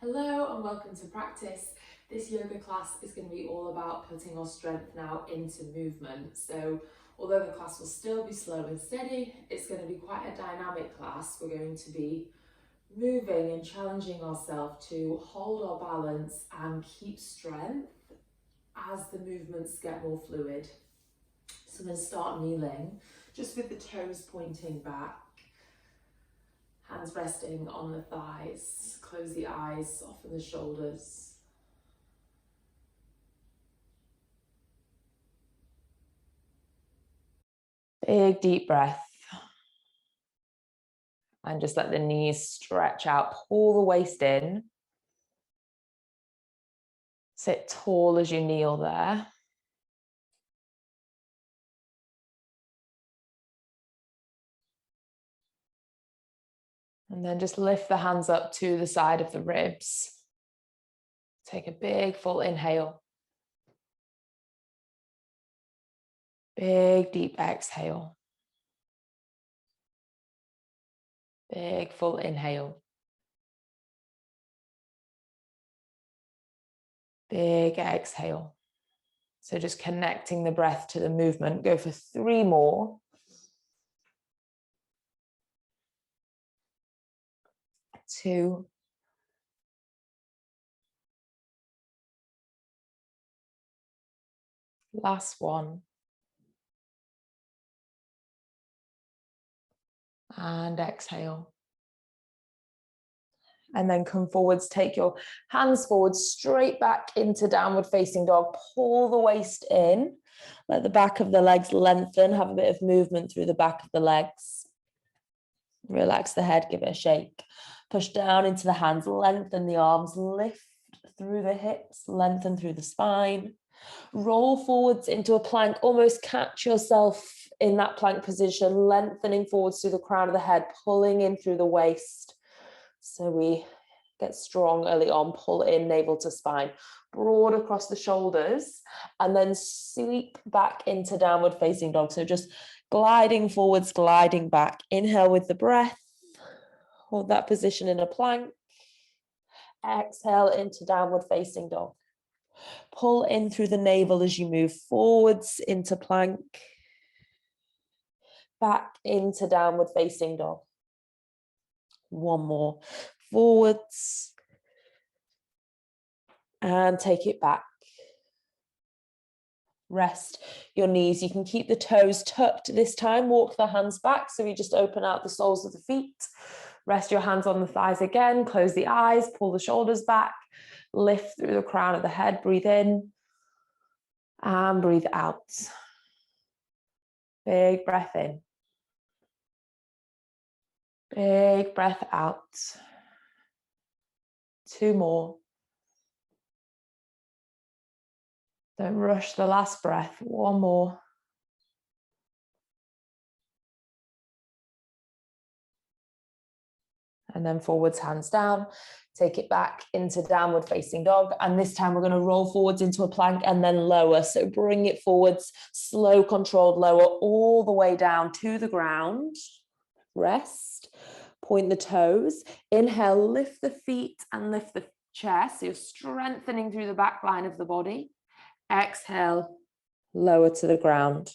Hello and welcome to practice. This yoga class is going to be all about putting our strength now into movement. So although the class will still be slow and steady, it's going to be quite a dynamic class. We're going to be moving and challenging ourselves to hold our balance and keep strength as the movements get more fluid. So I'm going to start kneeling, just with the toes pointing back. Hands resting on the thighs, close the eyes, soften the shoulders. Big deep breath. And just let the knees stretch out, pull the waist in. Sit tall as you kneel there. And then just lift the hands up to the side of the ribs. Take a big full inhale. Big deep exhale. Big full inhale. Big exhale. So just connecting the breath to the movement. Go for 3 more. 2. Last one. And exhale. And then come forwards, take your hands forward, straight back into downward facing dog. Pull the waist in, let the back of the legs lengthen, have a bit of movement through the back of the legs. Relax the head, give it a shake. Push down into the hands, lengthen the arms, lift through the hips, lengthen through the spine. Roll forwards into a plank, almost catch yourself in that plank position, lengthening forwards through the crown of the head, pulling in through the waist. So we get strong early on, pull in navel to spine, broad across the shoulders, and then sweep back into downward facing dog. So just gliding forwards, gliding back. Inhale with the breath. Hold that position in a plank. Exhale into downward facing dog. Pull in through the navel as you move forwards into plank. Back into downward facing dog. One more. Forwards. And take it back. Rest your knees. You can keep the toes tucked this time. Walk the hands back. So we just open out the soles of the feet. Rest your hands on the thighs again. Close the eyes. Pull the shoulders back. Lift through the crown of the head. Breathe in. And breathe out. Big breath in. Big breath out. 2 more. Don't rush the last breath. 1 more. And then forwards, hands down. Take it back into downward facing dog. And this time we're going to roll forwards into a plank and then lower. So bring it forwards, slow, controlled lower all the way down to the ground. Rest. Point the toes. Inhale, lift the feet and lift the chest. So you're strengthening through the back line of the body. Exhale, lower to the ground.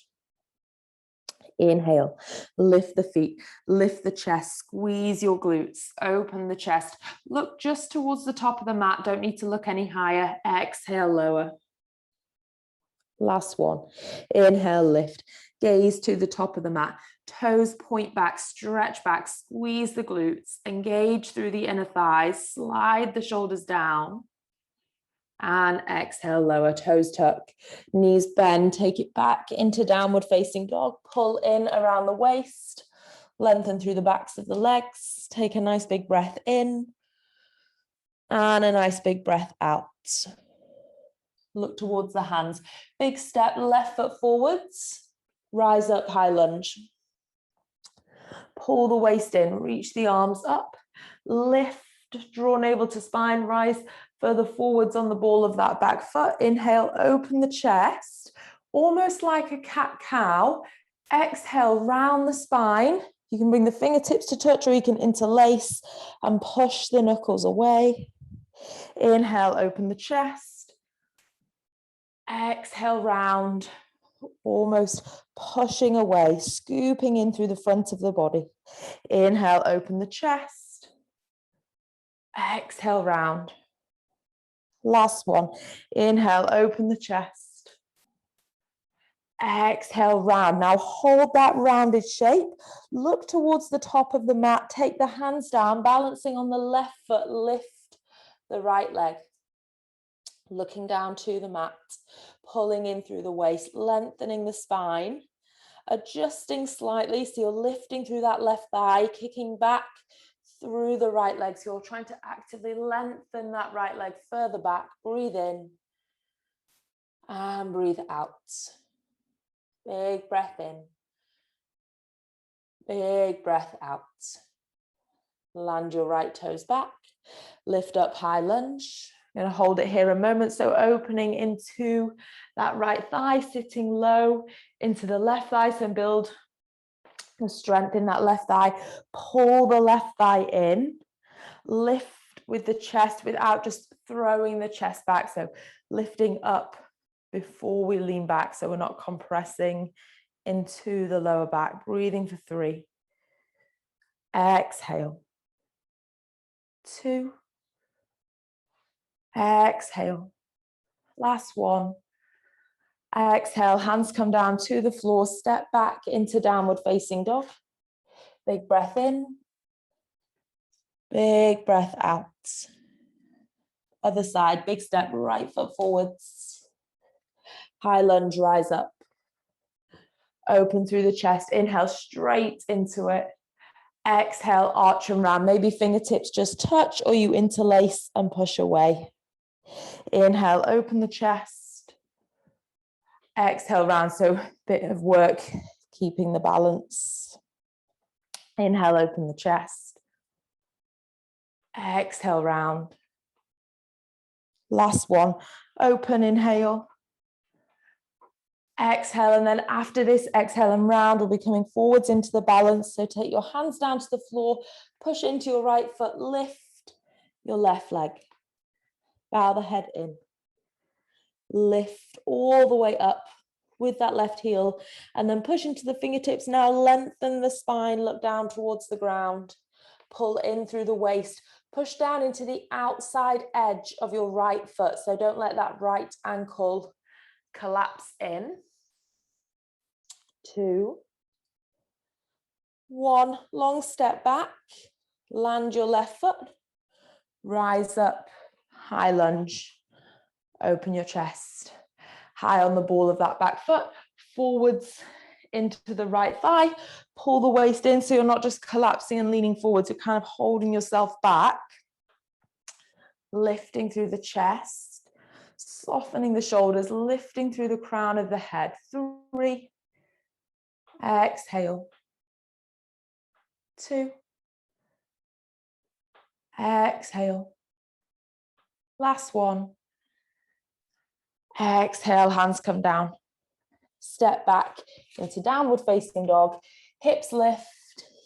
Inhale, lift the feet, lift the chest, squeeze your glutes, open the chest. Look just towards the top of the mat. Don't need to look any higher. Exhale, lower. Last one. Inhale, lift. Gaze to the top of the mat. Toes point back, stretch back, squeeze the glutes, engage through the inner thighs, slide the shoulders down. And exhale, lower, toes tuck, knees bend, take it back into downward facing dog, pull in around the waist, lengthen through the backs of the legs, take a nice big breath in, and a nice big breath out. Look towards the hands, big step, left foot forwards, rise up, high lunge. Pull the waist in, reach the arms up, lift, draw navel to spine, rise further forwards on the ball of that back foot. Inhale, open the chest, almost like a cat-cow. Exhale, round the spine. You can bring the fingertips to touch or you can interlace and push the knuckles away. Inhale, open the chest. Exhale, round, almost pushing away, scooping in through the front of the body. Inhale, open the chest. Exhale, round. Last one. Inhale, open the chest. Exhale, round. Now hold that rounded shape. Look towards the top of the mat. Take the hands down, balancing on the left foot. Lift the right leg. Looking down to the mat, pulling in through the waist, lengthening the spine, adjusting slightly. So you're lifting through that left thigh, kicking back through the right leg. So you're trying to actively lengthen that right leg further back. Breathe in and breathe out. Big breath in. Big breath out. Land your right toes back. Lift up, high lunge. I'm going to hold it here a moment. So opening into that right thigh, sitting low into the left thigh. So build the strength in that left thigh. Pull the left thigh in. Lift with the chest without just throwing the chest back. So lifting up before we lean back. So we're not compressing into the lower back. Breathing for 3. Exhale. 2. Exhale. Last one. Exhale, hands come down to the floor, step back into downward facing dog. Big breath in. Big breath out. Other side, big step, right foot forwards. High lunge, rise up. Open through the chest, inhale straight into it. Exhale, arch and round. Maybe fingertips just touch or you interlace and push away. Inhale, open the chest. Exhale, round. So a bit of work keeping the balance. Inhale, open the chest. Exhale, round. Last one. Open, inhale. Exhale, and then after this exhale and round, we'll be coming forwards into the balance. So take your hands down to the floor, push into your right foot, lift your left leg. Bow the head in. Lift all the way up with that left heel, and then push into the fingertips. Now lengthen the spine, look down towards the ground. Pull in through the waist. Push down into the outside edge of your right foot. So don't let that right ankle collapse in. 2, 1, long step back, land your left foot, rise up, high lunge, open your chest, high on the ball of that back foot, forwards into the right thigh, pull the waist in so you're not just collapsing and leaning forwards, you're kind of holding yourself back, lifting through the chest, softening the shoulders, lifting through the crown of the head. 3, exhale. 2, exhale. Last one. Exhale, hands come down. Step back into downward facing dog. Hips lift,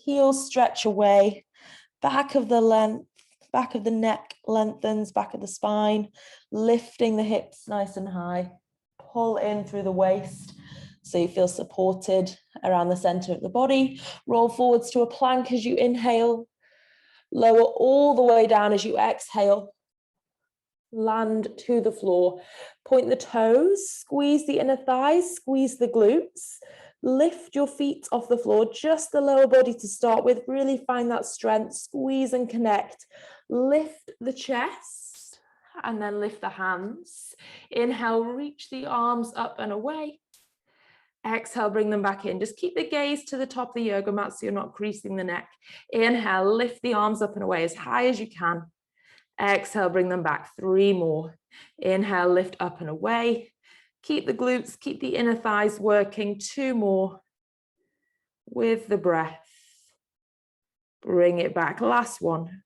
heels stretch away. Back of the neck lengthens, back of the spine. Lifting the hips nice and high. Pull in through the waist so you feel supported around the center of the body. Roll forwards to a plank as you inhale. Lower all the way down as you exhale. Land to the floor. Point the toes, squeeze the inner thighs, squeeze the glutes. Lift your feet off the floor, just the lower body to start with. Really find that strength, squeeze and connect. Lift the chest and then lift the hands. Inhale, reach the arms up and away. Exhale, bring them back in. Just keep the gaze to the top of the yoga mat so you're not creasing the neck. Inhale, lift the arms up and away as high as you can. Exhale, bring them back. 3 more. Inhale, lift up and away. Keep the glutes, keep the inner thighs working. 2 more. With the breath. Bring it back. Last one.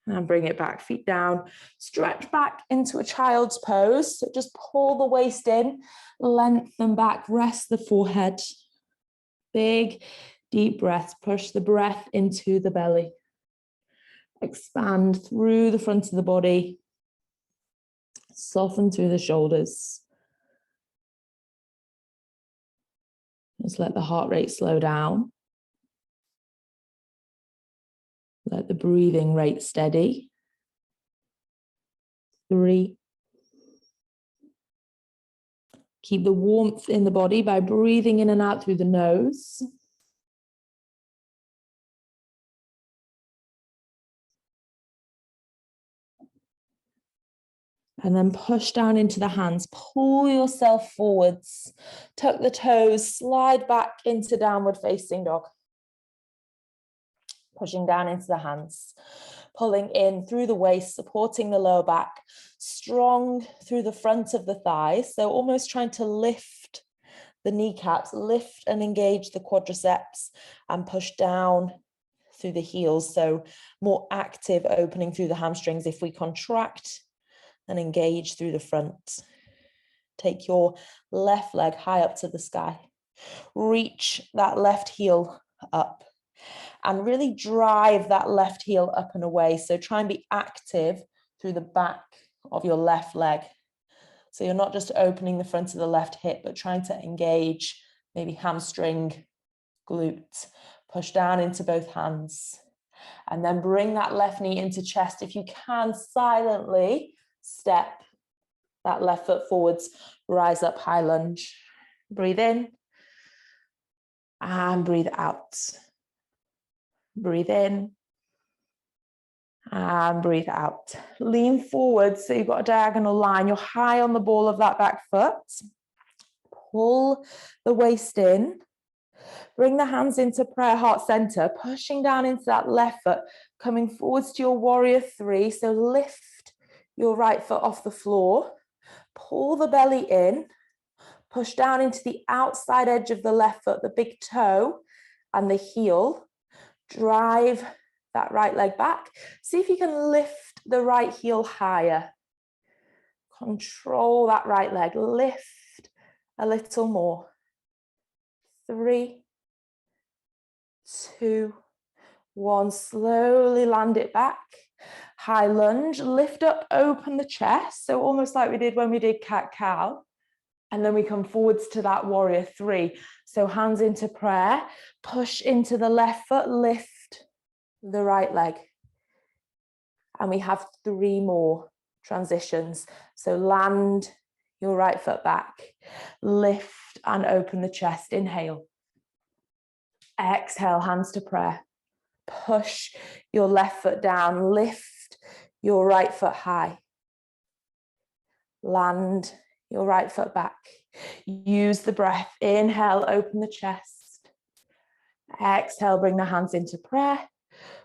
And bring it back, feet down. Stretch back into a child's pose. So just pull the waist in, lengthen back, rest the forehead. Big, deep breaths. Push the breath into the belly. Expand through the front of the body. Soften through the shoulders. Just let the heart rate slow down. Let the breathing rate steady. 3. Keep the warmth in the body by breathing in and out through the nose. And then push down into the hands. Pull yourself forwards. Tuck the toes, slide back into downward facing dog. Pushing down into the hands. Pulling in through the waist, supporting the lower back. Strong through the front of the thighs. So almost trying to lift the kneecaps, lift and engage the quadriceps and push down through the heels. So more active opening through the hamstrings. If we contract and engage through the front. Take your left leg high up to the sky. Reach that left heel up and really drive that left heel up and away. So try and be active through the back of your left leg. So you're not just opening the front of the left hip, but trying to engage maybe hamstring, glute. Push down into both hands. And then bring that left knee into chest. If you can, silently step that left foot forwards, rise up, high lunge. Breathe in and breathe out. Breathe in and breathe out. Lean forward so you've got a diagonal line. You're high on the ball of that back foot. Pull the waist in. Bring the hands into prayer heart center, pushing down into that left foot, coming forwards to your warrior 3. So lift your right foot off the floor. Pull the belly in. Push down into the outside edge of the left foot, the big toe and the heel. Drive that right leg back. See if you can lift the right heel higher. Control that right leg. Lift a little more. 3, 2, 1. Slowly land it back. High lunge. Lift up, open the chest. So almost like we did when we did cat-cow. And then we come forwards to that warrior 3. So hands into prayer. Push into the left foot. Lift the right leg. And we have 3 more transitions. So land your right foot back. Lift and open the chest. Inhale. Exhale, hands to prayer. Push your left foot down. Lift your right foot high. Land your right foot back. Use the breath. Inhale, open the chest. Exhale, bring the hands into prayer.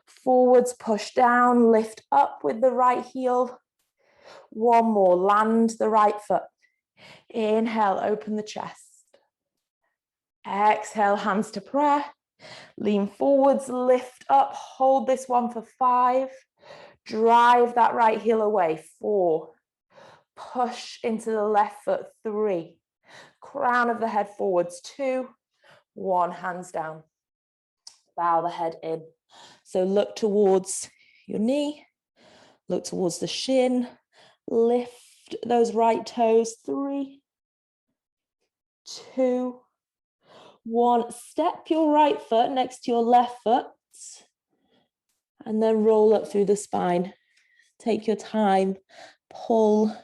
Forwards, push down, lift up with the right heel. 1 more, land the right foot. Inhale, open the chest. Exhale, hands to prayer. Lean forwards, lift up, hold this one for 5. Drive that right heel away. 4. Push into the left foot. 3. Crown of the head forwards. 2. 1. Hands down. Bow the head in. So look towards your knee. Look towards the shin. Lift those right toes. 3, 2, 1. Step your right foot next to your left foot. And then roll up through the spine. Take your time. Pull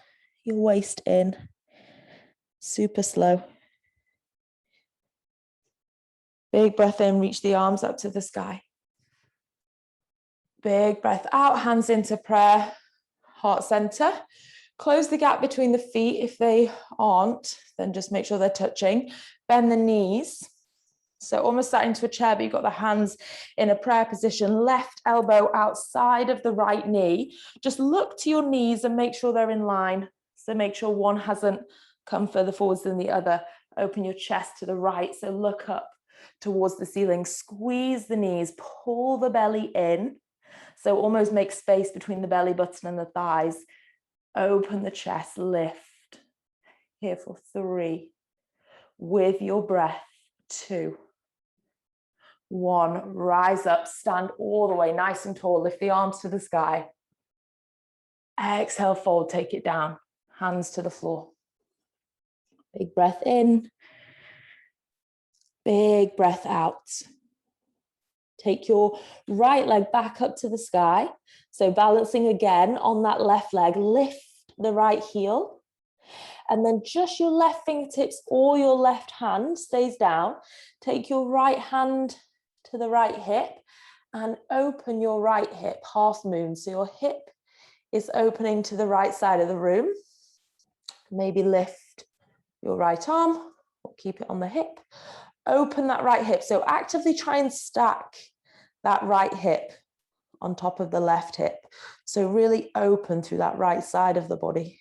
your waist in. Super slow. Big breath in, reach the arms up to the sky. Big breath out, hands into prayer, heart center. Close the gap between the feet. If they aren't, then just make sure they're touching. Bend the knees. So almost sat into a chair, but you've got the hands in a prayer position, left elbow outside of the right knee. Just look to your knees and make sure they're in line. So make sure one hasn't come further forwards than the other. Open your chest to the right. So look up towards the ceiling, squeeze the knees, pull the belly in. So almost make space between the belly button and the thighs. Open the chest, lift. Here for 3. With your breath, 2. 1, rise up, stand all the way nice and tall, lift the arms to the sky. Exhale, fold, take it down, hands to the floor. Big breath in, big breath out. Take your right leg back up to the sky. So balancing again on that left leg, lift the right heel. And then just your left fingertips or your left hand stays down. Take your right hand to the right hip and open your right hip, half moon. So your hip is opening to the right side of the room. Maybe lift your right arm or keep it on the hip. Open that right hip. So actively try and stack that right hip on top of the left hip. So really open through that right side of the body.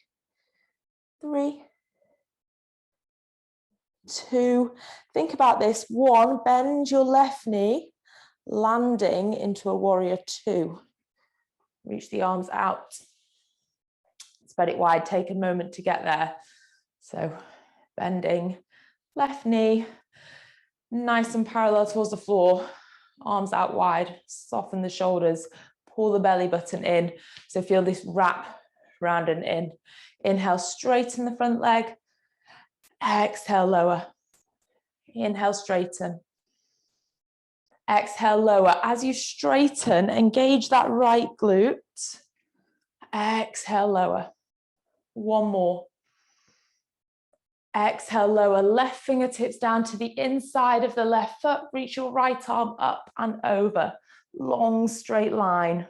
3, 2, think about this. 1, bend your left knee, landing into a warrior 2. Reach the arms out. Spread it wide, take a moment to get there. So bending, left knee, nice and parallel towards the floor, arms out wide, soften the shoulders, pull the belly button in. So feel this wrap round and in. Inhale, straighten the front leg. Exhale, lower. Inhale, straighten. Exhale, lower. As you straighten, engage that right glute. Exhale, lower. 1 more. Exhale, lower. Left fingertips down to the inside of the left foot. Reach your right arm up and over. Long, straight line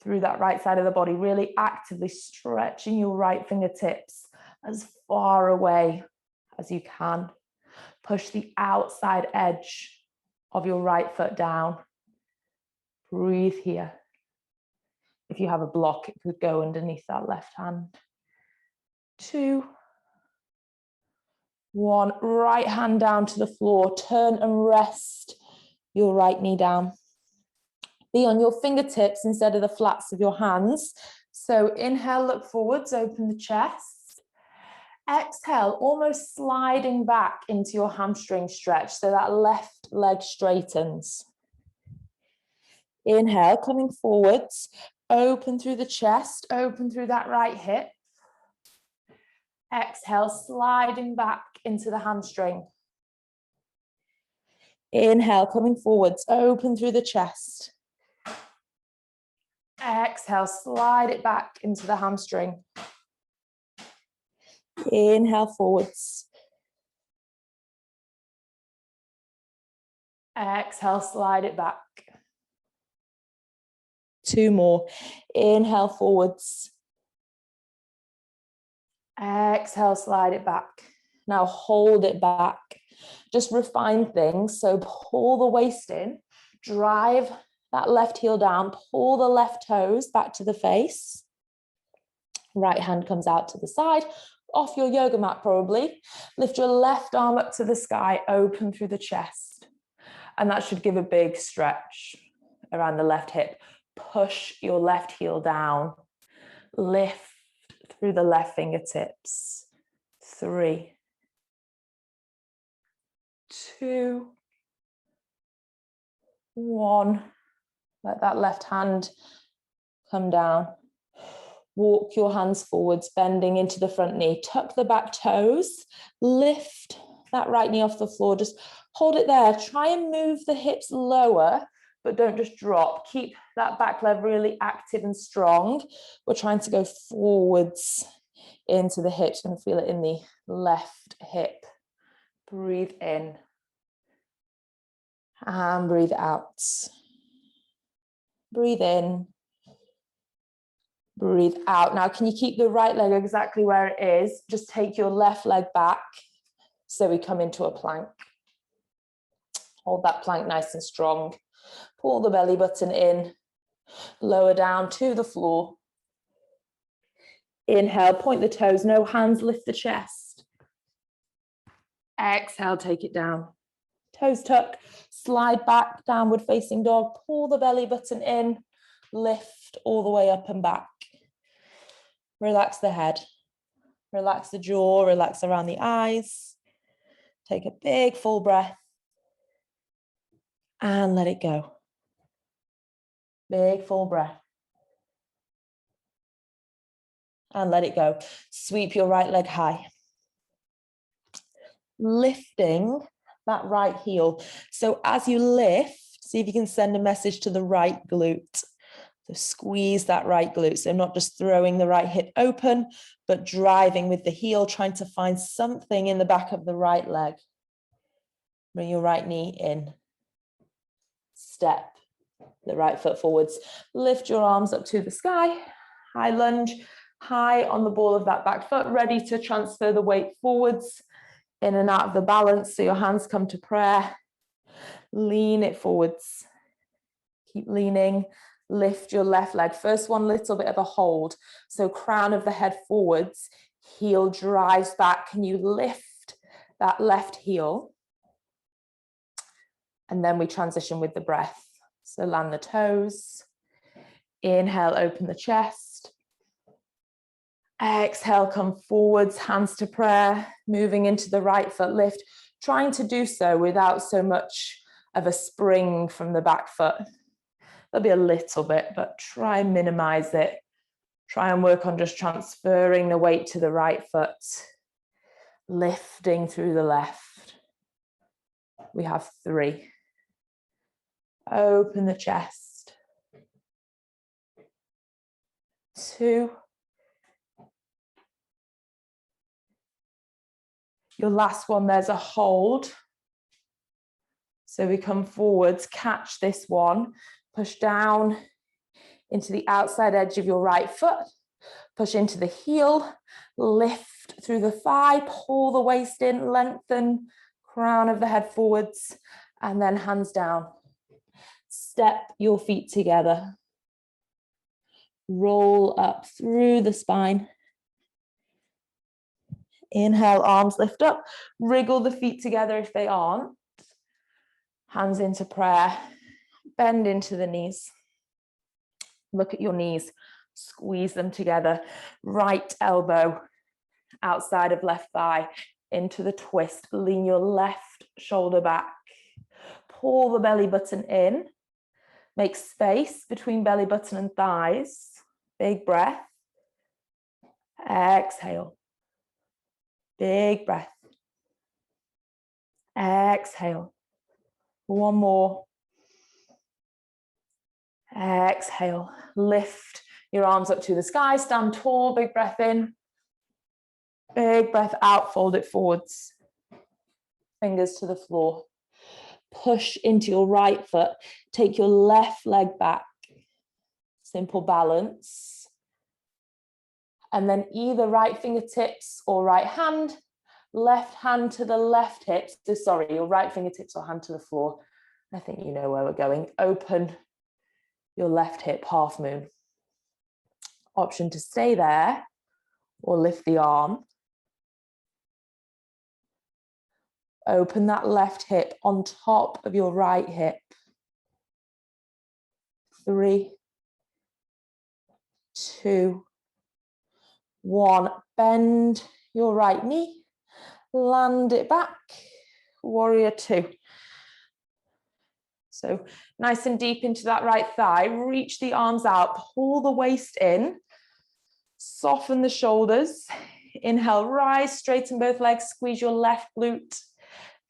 through that right side of the body. Really actively stretching your right fingertips as far away as you can. Push the outside edge of your right foot down. Breathe here. If you have a block, it could go underneath that left hand. 2, 1, right hand down to the floor. Turn and rest your right knee down. Be on your fingertips instead of the flats of your hands. So inhale, look forwards, open the chest. Exhale, almost sliding back into your hamstring stretch. So that left leg straightens. Inhale, coming forwards, open through the chest, open through that right hip. Exhale, sliding back into the hamstring. Inhale, coming forwards, open through the chest. Exhale, slide it back into the hamstring. Inhale, forwards. Exhale, slide it back. 2 more. Inhale, forwards. Exhale, slide it back. Now hold it back. Just refine things. So pull the waist in, drive that left heel down, pull the left toes back to the face. Right hand comes out to the side, off your yoga mat probably. Lift your left arm up to the sky, open through the chest. And that should give a big stretch around the left hip. Push your left heel down. Lift through the left fingertips. 3, 2, 1. Let that left hand come down. Walk your hands forwards, bending into the front knee. Tuck the back toes. Lift that right knee off the floor. Just hold it there. Try and move the hips lower, but don't just drop. Keep that back leg really active and strong. We're trying to go forwards into the hips. You're going to feel it in the left hip. Breathe in and breathe out. Breathe in, breathe out. Now, can you keep the right leg exactly where it is? Just take your left leg back so we come into a plank. Hold that plank nice and strong. Pull the belly button in, lower down to the floor. Inhale, point the toes, no hands, lift the chest. Exhale, take it down. Toes tuck, slide back, downward facing dog, pull the belly button in, lift all the way up and back. Relax the head, relax the jaw, relax around the eyes. Take a big full breath. And let it go. Big full breath. And let it go. Sweep your right leg high. Lifting that right heel. So as you lift, see if you can send a message to the right glute. So squeeze that right glute. So not just throwing the right hip open, but driving with the heel, trying to find something in the back of the right leg. Bring your right knee in. Step the right foot forwards. Lift your arms up to the sky. High lunge, high on the ball of that back foot, ready to transfer the weight forwards, in and out of the balance. So your hands come to prayer. Lean it forwards. Keep leaning. Lift your left leg. First one, little bit of a hold. So crown of the head forwards, heel drives back. Can you lift that left heel? And then we transition with the breath. So land the toes. Inhale, open the chest. Exhale, come forwards, hands to prayer, moving into the right foot lift, trying to do so without so much of a spring from the back foot. There'll be a little bit, but try and minimize it. Try and work on just transferring the weight to the right foot, lifting through the left. We have 3. Open the chest. 2. Your last one, there's a hold. So we come forwards, catch this one, push down into the outside edge of your right foot, push into the heel, lift through the thigh, pull the waist in, lengthen, crown of the head forwards, and then hands down. Step your feet together. Roll up through the spine. Inhale, arms lift up. Wriggle the feet together if they aren't. Hands into prayer. Bend into the knees. Look at your knees. Squeeze them together. Right elbow outside of left thigh into the twist. Lean your left shoulder back. Pull the belly button in. Make space between belly button and thighs. Big breath. Exhale. Big breath. Exhale. One more. Exhale. Lift your arms up to the sky. Stand tall. Big breath in. Big breath out. Fold it forwards. Fingers to the floor. Push into your right foot. Take your left leg back. Simple balance. And then either right fingertips or right hand. Left hand to the left hip. So sorry, your right fingertips or hand to the floor. I think you know where we're going. Open your left hip, half moon. Option to stay there or lift the arm. Open that left hip on top of your right hip. 3, 2, 1. Bend your right knee. Land it back. Warrior 2. So nice and deep into that right thigh. Reach the arms out. Pull the waist in. Soften the shoulders. Inhale, rise, straighten both legs. Squeeze your left glute.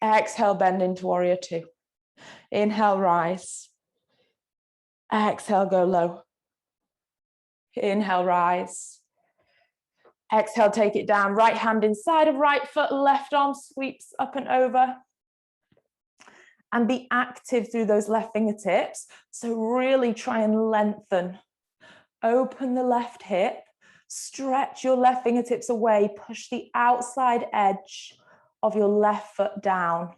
Exhale, bend into warrior 2. Inhale, rise. Exhale, go low. Inhale, rise. Exhale, take it down. Right hand inside of right foot, left arm sweeps up and over. And be active through those left fingertips. So really try and lengthen. Open the left hip. Stretch your left fingertips away. Push the outside edge of your left foot down.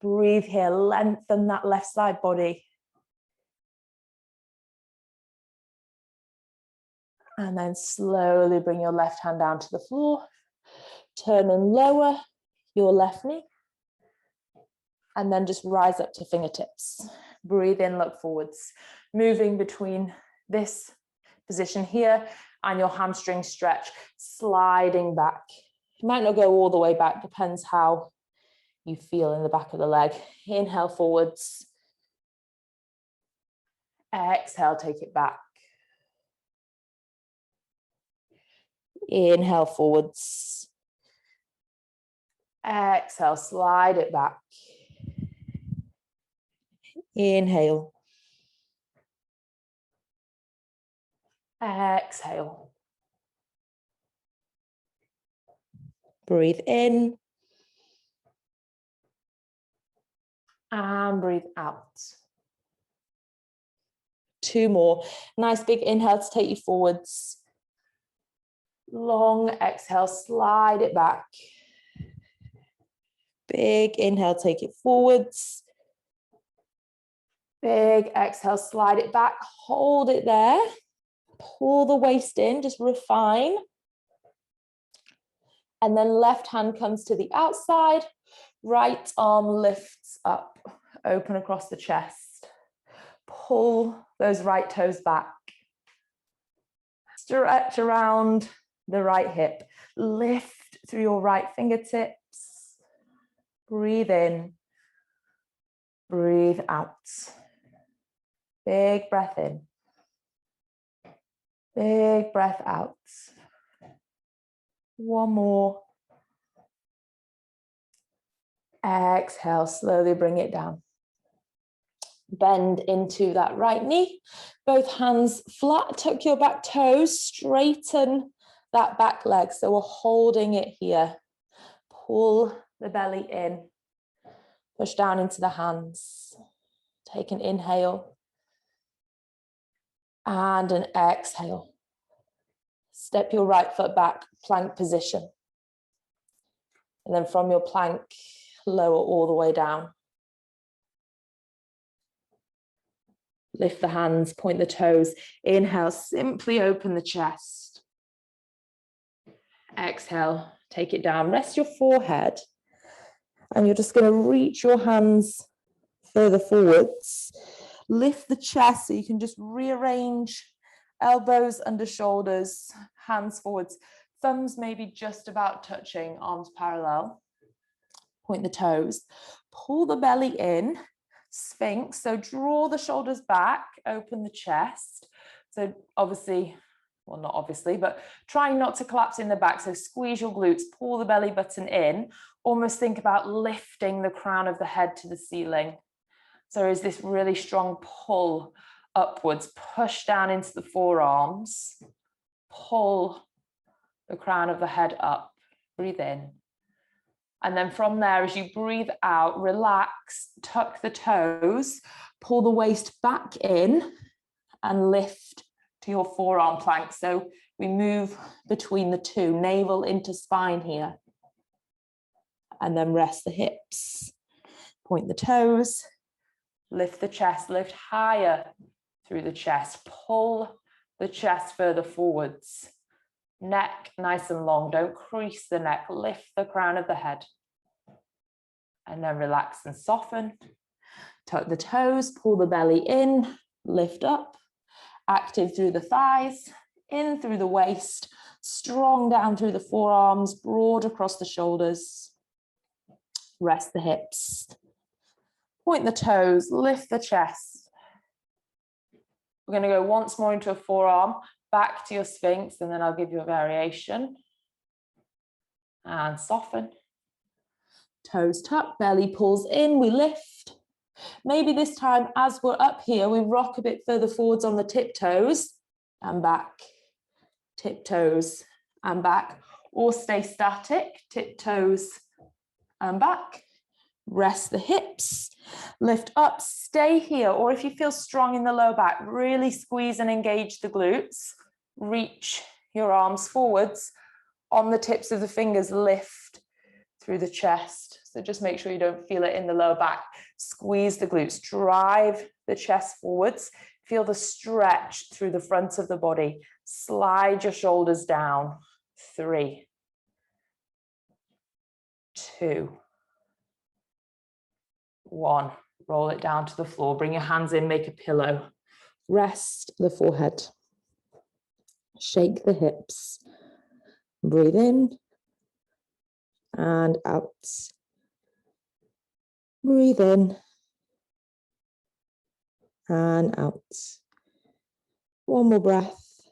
Breathe here. Lengthen that left side body. And then slowly bring your left hand down to the floor. Turn and lower your left knee. And then just rise up to fingertips. Breathe in, look forwards. Moving between this position here and your hamstring stretch. Sliding back. You might not go all the way back, depends how you feel in the back of the leg. Inhale forwards. Exhale, take it back. Inhale forwards. Exhale, slide it back. Inhale. Exhale. Breathe in. And breathe out. 2 more. Nice big inhale to take you forwards. Long exhale, slide it back. Big inhale, take it forwards. Big exhale, slide it back. Hold it there. Pull the waist in, just refine. And then left hand comes to the outside. Right arm lifts up, open across the chest. Pull those right toes back. Stretch around the right hip. Lift through your right fingertips. Breathe in. Breathe out. Big breath in. Big breath out. 1 more. Exhale, slowly bring it down. Bend into that right knee. Both hands flat, tuck your back toes, straighten that back leg. So we're holding it here. Pull the belly in. Push down into the hands. Take an inhale. And an exhale. Step your right foot back, plank position. And then from your plank, lower all the way down. Lift the hands, point the toes. Inhale, simply open the chest. Exhale, take it down. Rest your forehead. And you're just going to reach your hands further forwards. Lift the chest so you can just rearrange elbows under shoulders, hands forwards. Thumbs maybe just about touching, arms parallel. Point the toes. Pull the belly in, Sphinx. So draw the shoulders back, open the chest. So obviously, well, not obviously, but trying not to collapse in the back. So squeeze your glutes, pull the belly button in. Almost think about lifting the crown of the head to the ceiling. So is this really strong pull upwards, push down into the forearms, pull the crown of the head up, breathe in. And then from there, as you breathe out, relax, tuck the toes, pull the waist back in and lift to your forearm plank. So we move between the two, navel into spine here. And then rest the hips, point the toes, lift the chest, lift higher through the chest, pull the chest further forwards. Neck nice and long, don't crease the neck, lift the crown of the head. And then relax and soften. Tuck the toes, pull the belly in, lift up. Active through the thighs, in through the waist, strong down through the forearms, broad across the shoulders. Rest the hips. Point the toes, lift the chest. We're going to go once more into a forearm, back to your Sphinx, and then I'll give you a variation. And soften. Toes tuck, belly pulls in, we lift. Maybe this time, as we're up here, we rock a bit further forwards on the tiptoes and back, tiptoes and back, or stay static, tiptoes and back. Rest the hips, lift up, stay here, or if you feel strong in the lower back, really squeeze and engage the glutes. Reach your arms forwards. On the tips of the fingers, lift through the chest. So just make sure you don't feel it in the lower back. Squeeze the glutes, drive the chest forwards. Feel the stretch through the front of the body. Slide your shoulders down. 3, 2, 1. Roll it down to the floor. Bring your hands in, make a pillow. Rest the forehead. Shake the hips. Breathe in and out. Breathe in and out. One more breath.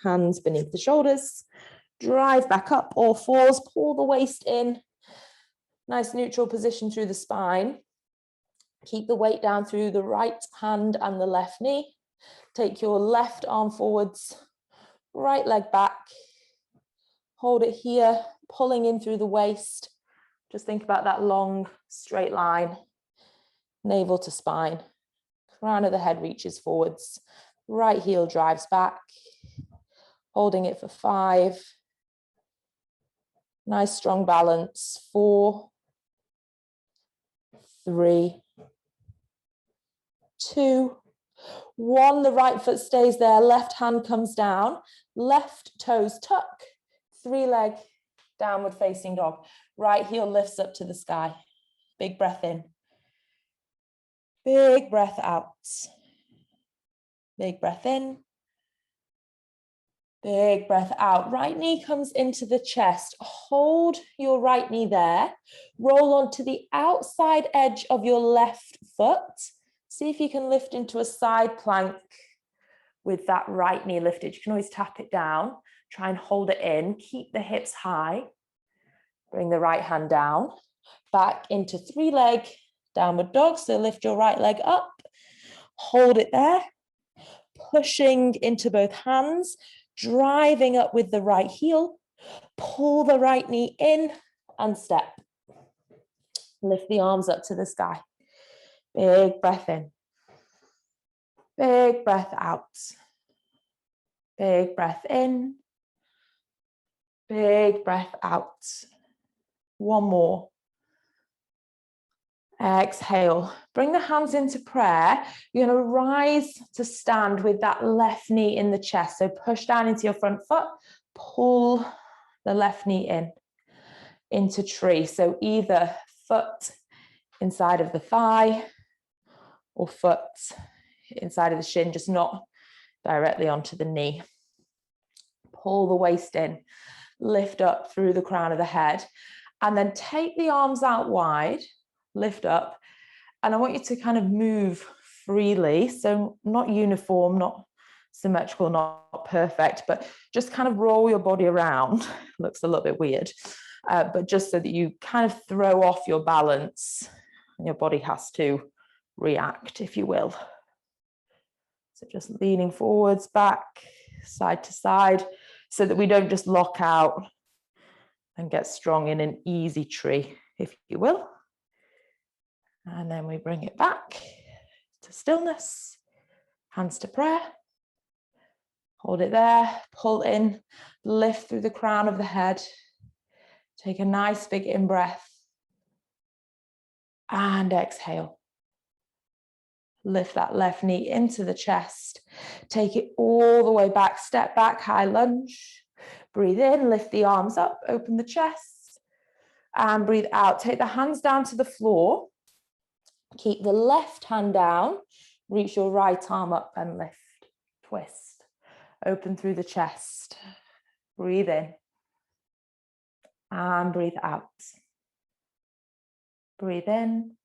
Hands beneath the shoulders. Drive back up, all fours, pull the waist in. Nice neutral position through the spine. Keep the weight down through the right hand and the left knee. Take your left arm forwards, right leg back. Hold it here, pulling in through the waist. Just think about that long, straight line. Navel to spine. Crown of the head reaches forwards. Right heel drives back. Holding it for 5. Nice strong balance. 4, 3, 2, 1. The right foot stays there. Left hand comes down. Left toes tuck. 3-leg downward facing dog. Right heel lifts up to the sky. Big breath in. Big breath out. Big breath in. Big breath out. Right knee comes into the chest. Hold your right knee there. Roll onto the outside edge of your left foot. See if you can lift into a side plank with that right knee lifted. You can always tap it down. Try and hold it in. Keep the hips high. Bring the right hand down. Back into 3-leg downward dog. So lift your right leg up. Hold it there. Pushing into both hands. Driving up with the right heel. Pull the right knee in and step. Lift the arms up to the sky. Big breath in. Big breath out. Big breath in. Big breath out. One more. Exhale. Bring the hands into prayer. You're going to rise to stand with that left knee in the chest. So push down into your front foot. Pull the left knee in into tree. So either foot inside of the thigh or foot inside of the shin, just not directly onto the knee. Pull the waist in. Lift up through the crown of the head. And then take the arms out wide. Lift up, and I want you to kind of move freely, so not uniform, not symmetrical, not perfect, but just kind of roll your body around. Looks a little bit weird, but just so that you kind of throw off your balance and your body has to react, if you will. So just leaning forwards, back, side to side, so that we don't just lock out and get strong in an easy tree, if you will. And then we bring it back to stillness, hands to prayer. Hold it there, pull in, lift through the crown of the head. Take a nice big in-breath. And exhale. Lift that left knee into the chest. Take it all the way back, step back, high lunge. Breathe in, lift the arms up, open the chest. And breathe out. Take the hands down to the floor. Keep the left hand down, reach your right arm up and lift, twist, open through the chest, breathe in and breathe out, breathe in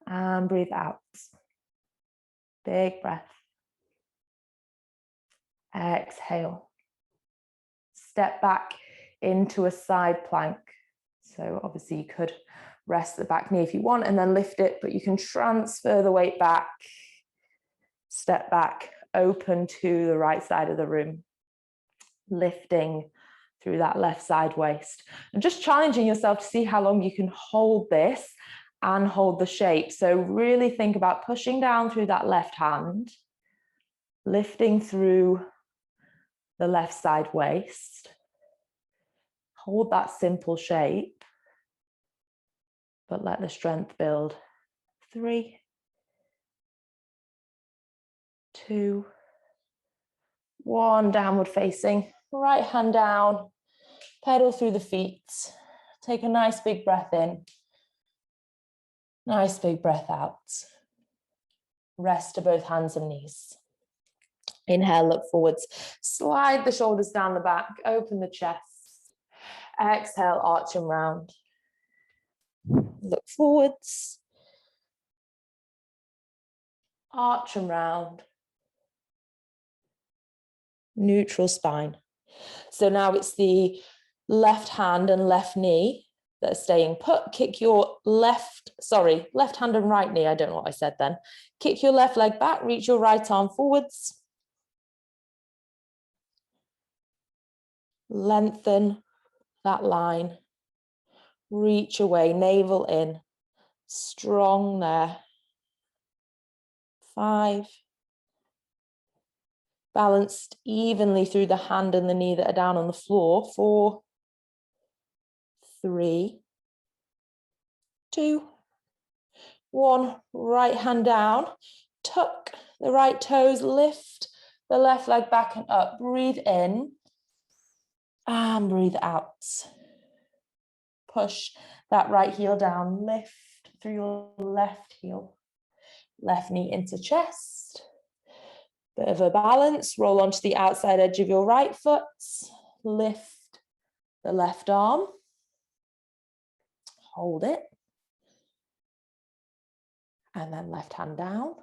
and breathe out, big breath, exhale, step back into a side plank. So obviously you could rest the back knee if you want and then lift it, but you can transfer the weight back, step back, open to the right side of the room, lifting through that left side waist. And just challenging yourself to see how long you can hold this and hold the shape. So really think about pushing down through that left hand, lifting through the left side waist. Hold that simple shape, but let the strength build. 3, 2, 1, downward facing. Right hand down, pedal through the feet. Take a nice big breath in. Nice big breath out. Rest to both hands and knees. Inhale, look forwards. Slide the shoulders down the back, open the chest. Exhale, arch and round. Look forwards. arch and round. Neutral spine. So now it's the left hand and left knee that are staying put. Kick your left hand and right knee. I don't know what I said then. Kick your left leg back, reach your right arm forwards. Lengthen that line. Reach away, navel in. Strong there. 5. Balanced evenly through the hand and the knee that are down on the floor. 4, 3, 2, 1. Right hand down. Tuck the right toes, lift the left leg back and up. Breathe in and breathe out. Push that right heel down. Lift through your left heel. Left knee into chest. Bit of a balance. Roll onto the outside edge of your right foot. Lift the left arm. Hold it. And then left hand down.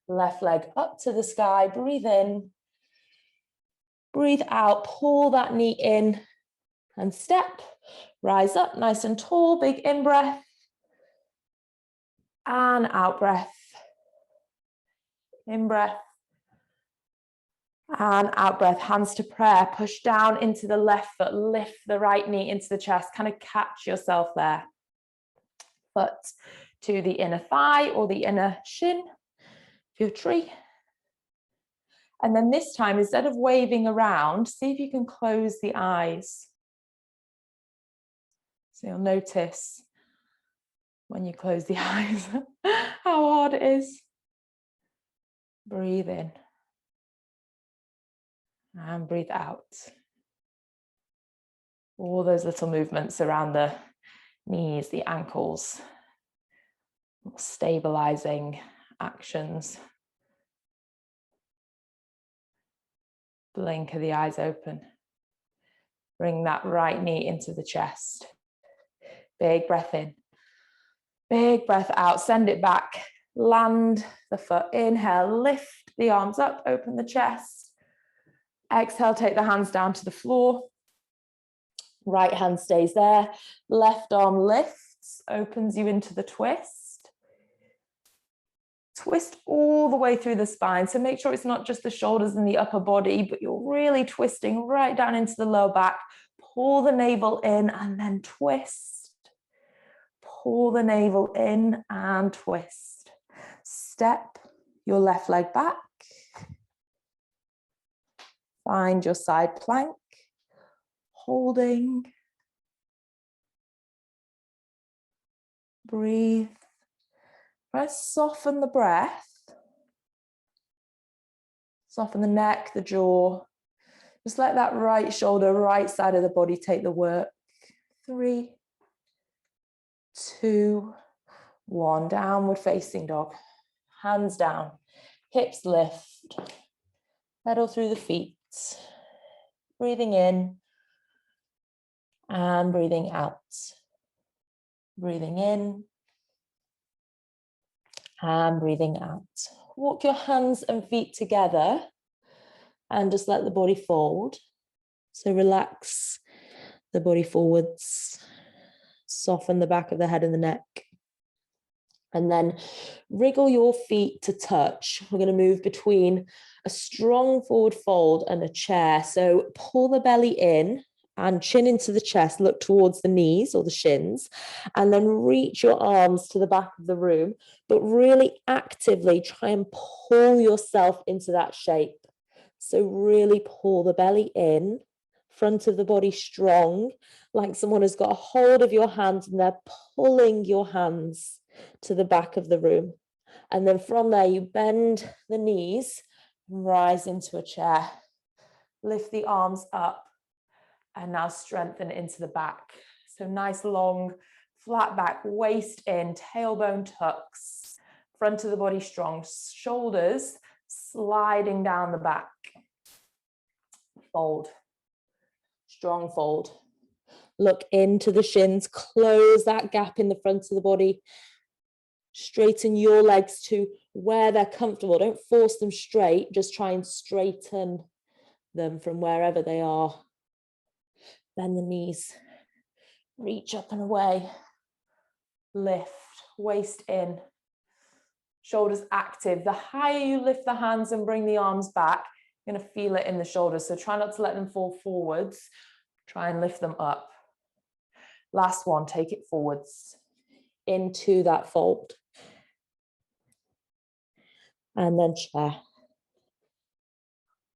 Left leg up to the sky. Breathe in. Breathe out. Pull that knee in and step. Rise up nice and tall. Big in breath. And out breath. In breath. And out breath, hands to prayer. Push down into the left foot, lift the right knee into the chest, kind of catch yourself there. Foot to the inner thigh or the inner shin, if you're a tree. And then this time, instead of waving around, see if you can close the eyes. So you'll notice when you close the eyes, how hard it is. Breathe in. And breathe out. All those little movements around the knees, the ankles, stabilizing actions. Blink of the eyes open. Bring that right knee into the chest. Big breath in. Big breath out. Send it back. Land the foot. Inhale, lift the arms up, open the chest. Exhale, take the hands down to the floor. Right hand stays there. Left arm lifts, opens you into the twist. Twist all the way through the spine. So make sure it's not just the shoulders and the upper body, but you're really twisting right down into the lower back. Pull the navel in and then twist. Pull the navel in and twist. Step your left leg back. Find your side plank, holding, breathe, press, soften the breath, soften the neck, the jaw, just let that right shoulder, right side of the body take the work. 3, 2, 1, downward facing dog, hands down, hips lift, pedal through the feet. Breathing in and breathing out. Breathing in and breathing out. Walk your hands and feet together and just let the body fold. So relax the body forwards, soften the back of the head and the neck. And then wriggle your feet to touch. We're going to move between a strong forward fold and a chair. So pull the belly in and chin into the chest, look towards the knees or the shins, and then reach your arms to the back of the room, but really actively try and pull yourself into that shape. So really pull the belly in, front of the body strong, like someone has got a hold of your hands and they're pulling your hands to the back of the room. And then from there, you bend the knees and rise into a chair. Lift the arms up and now strengthen into the back. So nice long flat back, waist in, tailbone tucks, front of the body strong, shoulders sliding down the back. Fold, strong fold. Look into the shins, close that gap in the front of the body. Straighten your legs to where they're comfortable. Don't force them straight, just try and straighten them from wherever they are. Bend the knees, reach up and away, lift, waist in, shoulders active. The higher you lift the hands and bring the arms back, you're going to feel it in the shoulders. So try not to let them fall forwards. Try and lift them up. Last one, take it forwards into that fold. And then chair.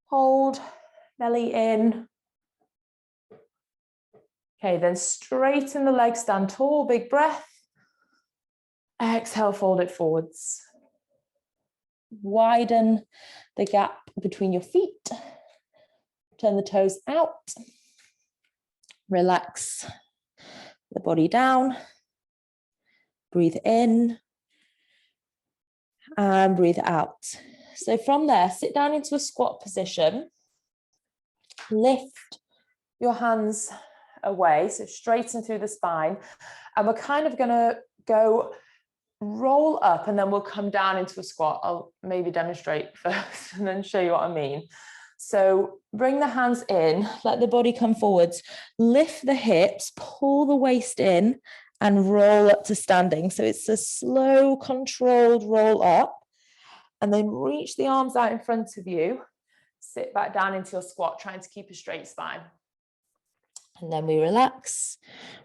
Hold, belly in. Okay, then straighten the legs, stand tall, big breath. Exhale, fold it forwards. Widen the gap between your feet. Turn the toes out. Relax the body down. Breathe in and breathe out. So from there, sit down into a squat position. Lift your hands away, so straighten through the spine. And we're kind of going to go roll up and then we'll come down into a squat. I'll maybe demonstrate first and then show you what I mean. So bring the hands in, let the body come forwards, lift the hips, pull the waist in and roll up to standing. So it's a slow, controlled roll up and then reach the arms out in front of you. Sit back down into your squat, trying to keep a straight spine. And then we relax,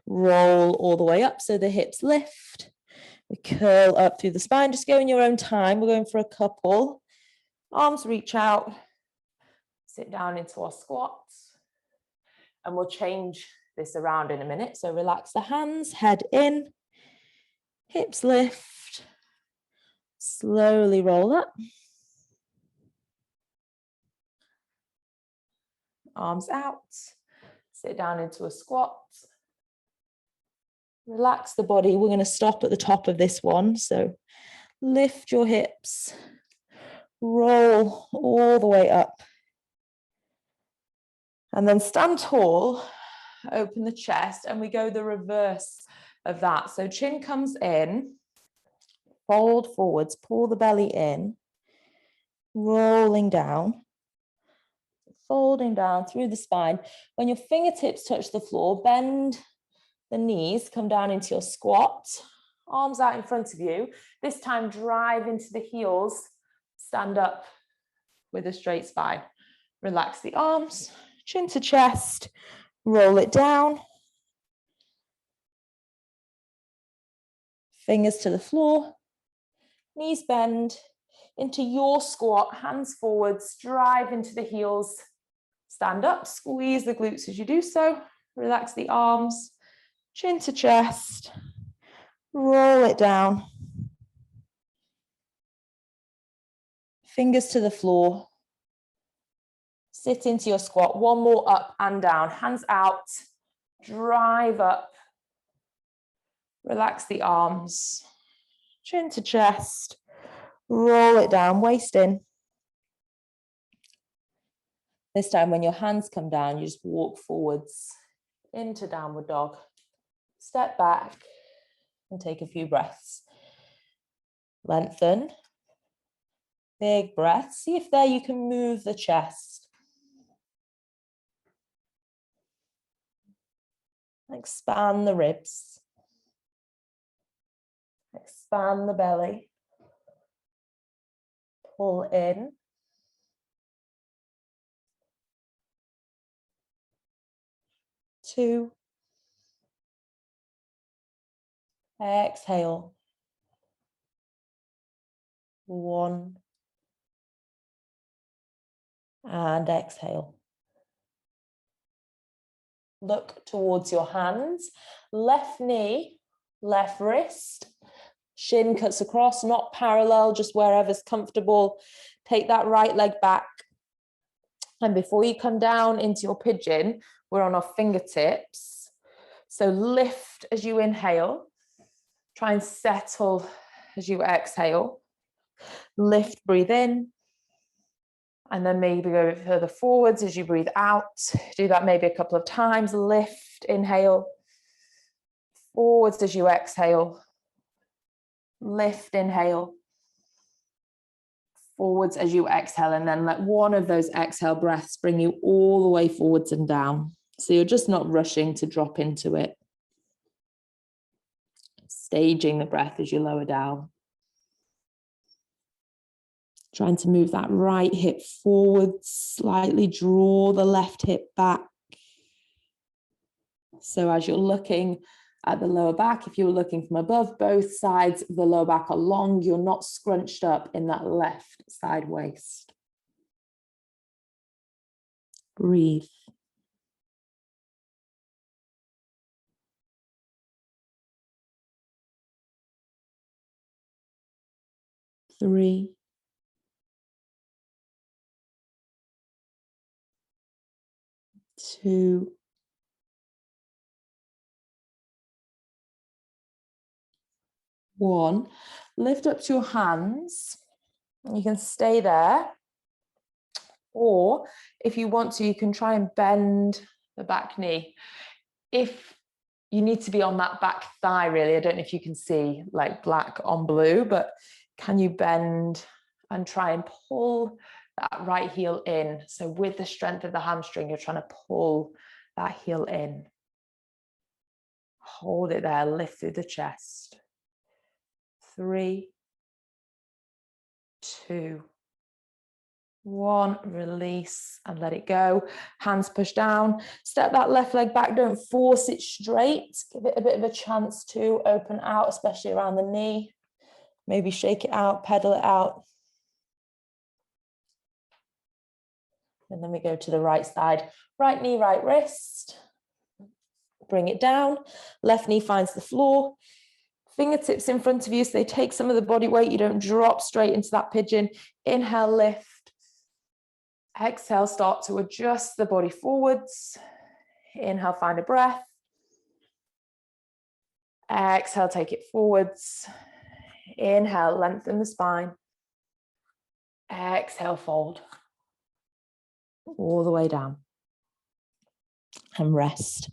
roll all the way up so the hips lift. We curl up through the spine, just go in your own time. We're going for a couple. Arms reach out, sit down into our squat. And we'll change this around in a minute. So relax the hands, head in, hips lift, slowly roll up. Arms out, sit down into a squat. Relax the body. We're going to stop at the top of this one. So lift your hips, roll all the way up. And then stand tall, open the chest, and we go the reverse of that. So chin comes in, fold forwards, pull the belly in, rolling down, folding down through the spine. When your fingertips touch the floor, bend the knees, come down into your squat, arms out in front of you. This time, drive into the heels, stand up with a straight spine. Relax the arms, chin to chest, roll it down. Fingers to the floor, knees bend into your squat, hands forwards, drive into the heels, stand up, squeeze the glutes as you do so, relax the arms, chin to chest, roll it down. Fingers to the floor, sit into your squat, one more up and down, hands out, drive up, relax the arms, chin to chest, roll it down, waist in. This time when your hands come down, you just walk forwards into downward dog. Step back and take a few breaths. Lengthen. Big breath. See if there you can move the chest. Expand the ribs. Expand the belly. Pull in. Two. Exhale. One. And exhale. Look towards your hands. Left knee, left wrist. Shin cuts across, not parallel, just wherever's comfortable. Take that right leg back. And before you come down into your pigeon, we're on our fingertips. So lift as you inhale. Try and settle as you exhale. Lift, breathe in. And then maybe go a bit further forwards as you breathe out. Do that maybe a couple of times. Lift, inhale. Forwards as you exhale. Lift, inhale. Forwards as you exhale, and then let one of those exhale breaths bring you all the way forwards and down. So you're just not rushing to drop into it. Staging the breath as you lower down. Trying to move that right hip forwards, slightly draw the left hip back. So as you're looking at the lower back, if you're looking from above, both sides of the lower back are long. You're not scrunched up in that left side waist. Breathe. Three. 2. 1. Lift up to your hands. You can stay there. Or if you want to, you can try and bend the back knee. If you need to be on that back thigh, really, I don't know if you can see like black on blue, but can you bend and try and pull that right heel in? So with the strength of the hamstring, you're trying to pull that heel in. Hold it there, lift through the chest. 3, 2, 1, release and let it go. Hands push down. Step that left leg back. Don't force it straight. Give it a bit of a chance to open out, especially around the knee. Maybe shake it out, pedal it out. And then we go to the right side. Right knee, right wrist. Bring it down. Left knee finds the floor. Fingertips in front of you, so they take some of the body weight. You don't drop straight into that pigeon. Inhale, lift. Exhale, start to adjust the body forwards. Inhale, find a breath. Exhale, take it forwards. Inhale, lengthen the spine. Exhale, fold. All the way down. And rest.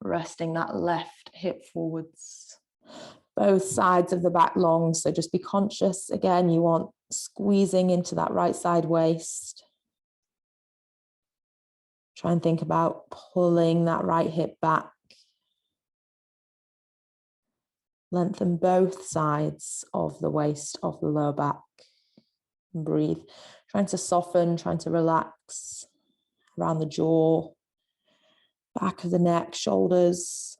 Resting that left hip forwards. Both sides of the back long, so just be conscious. Again, you want squeezing into that right side waist. Try and think about pulling that right hip back. Lengthen both sides of the waist, of the lower back. And breathe. Trying to soften, trying to relax around the jaw, back of the neck, shoulders.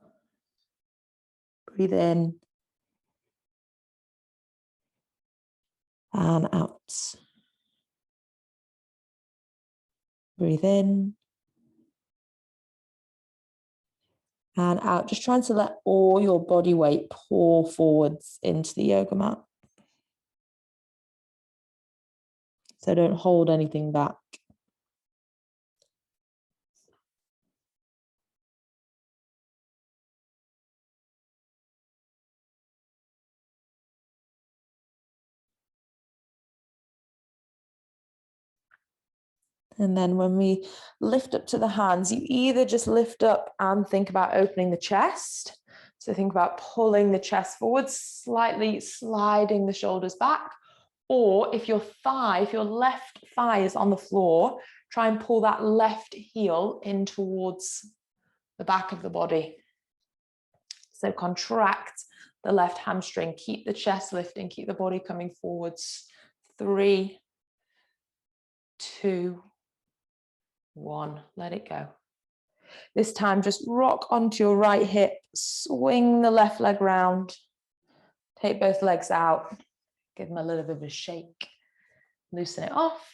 Breathe in. And out. Breathe in. And out. Just trying to let all your body weight pour forwards into the yoga mat. So don't hold anything back. And then when we lift up to the hands, you either just lift up and think about opening the chest. So think about pulling the chest forward, slightly sliding the shoulders back. Or if your left thigh is on the floor, try and pull that left heel in towards the back of the body. So contract the left hamstring, keep the chest lifting, keep the body coming forwards. 3, 2, 1, let it go. This time, just rock onto your right hip, swing the left leg round, take both legs out, give them a little bit of a shake, loosen it off.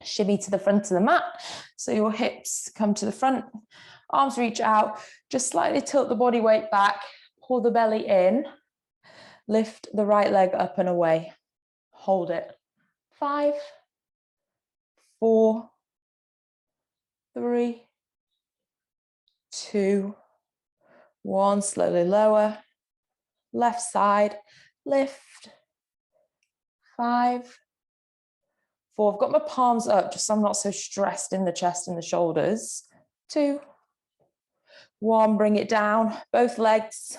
Shimmy to the front of the mat, so your hips come to the front, arms reach out, just slightly tilt the body weight back, pull the belly in, lift the right leg up and away, hold it. 5, 4, 3, 2, 1, slowly lower, left side, lift, 5, 4, I've got my palms up just so I'm not so stressed in the chest and the shoulders, 2, 1, bring it down, both legs,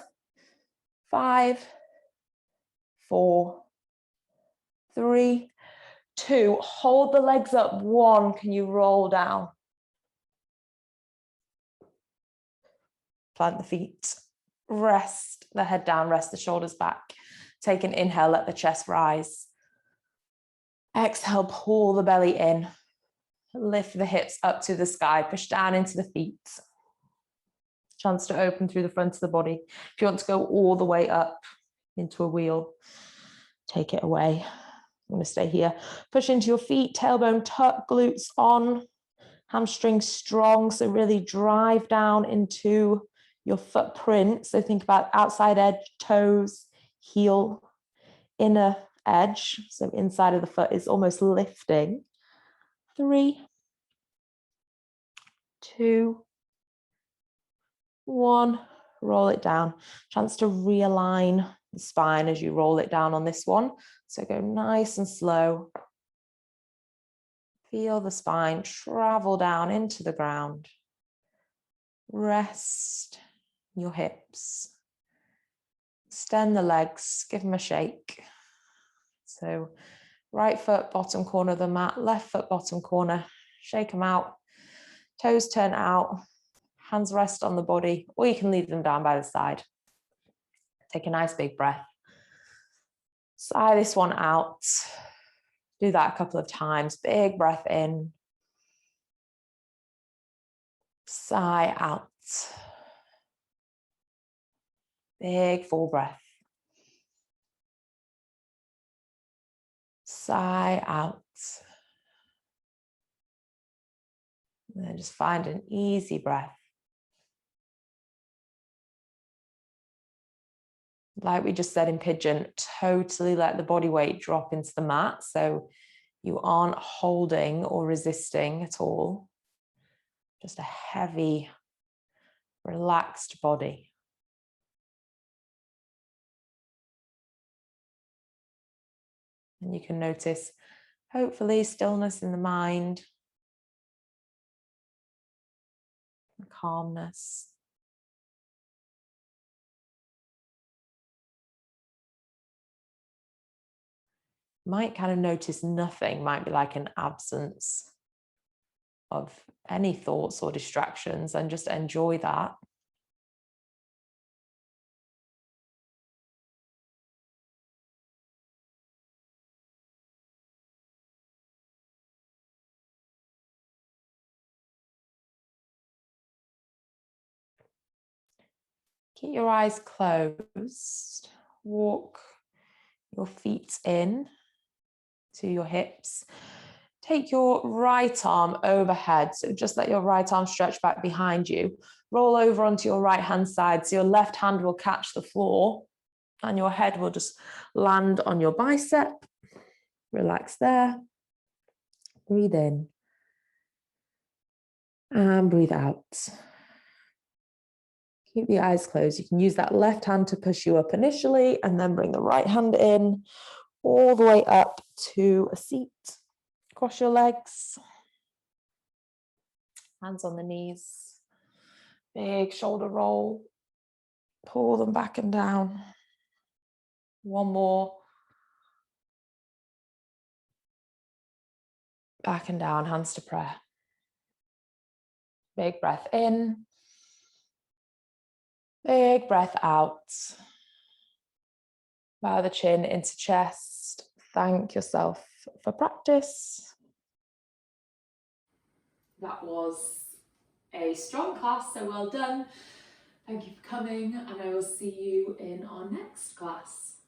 5, 4, 3, 2. Hold the legs up. 1. Can you roll down? Plant the feet. Rest the head down, rest the shoulders back. Take an inhale, let the chest rise. Exhale, pull the belly in. Lift the hips up to the sky, push down into the feet. Chance to open through the front of the body. If you want to go all the way up into a wheel, take it away. I'm going to stay here. Push into your feet, tailbone tuck, glutes on, hamstrings strong. So really drive down into your footprint. So think about outside edge, toes, heel, inner edge. So inside of the foot is almost lifting. 3, 2, 1. Roll it down. Chance to realign the spine as you roll it down on this one. So go nice and slow. Feel the spine travel down into the ground. Rest your hips. Extend the legs, give them a shake. So right foot, bottom corner of the mat, left foot, bottom corner. Shake them out. Toes turn out. Hands rest on the body, or you can leave them down by the side. Take a nice big breath. Sigh this one out. Do that a couple of times. Big breath in. Sigh out. Big full breath. Sigh out. And then just find an easy breath. Like we just said in pigeon, totally let the body weight drop into the mat. So you aren't holding or resisting at all. Just a heavy, relaxed body. And you can notice, hopefully, stillness in the mind, and calmness. Might kind of notice nothing, might be like an absence of any thoughts or distractions, and just enjoy that. Keep your eyes closed. Walk your feet in to your hips. Take your right arm overhead. So just let your right arm stretch back behind you. Roll over onto your right hand side. So your left hand will catch the floor and your head will just land on your bicep. Relax there. Breathe in. And breathe out. Keep the eyes closed. You can use that left hand to push you up initially and then bring the right hand in all the way up to a seat. Cross your legs. Hands on the knees. Big shoulder roll. Pull them back and down. One more. Back and down, hands to prayer. Big breath in. Big breath out. Bow the chin into chest. Thank yourself for practice. That was a strong class, so well done. Thank you for coming, and I will see you in our next class.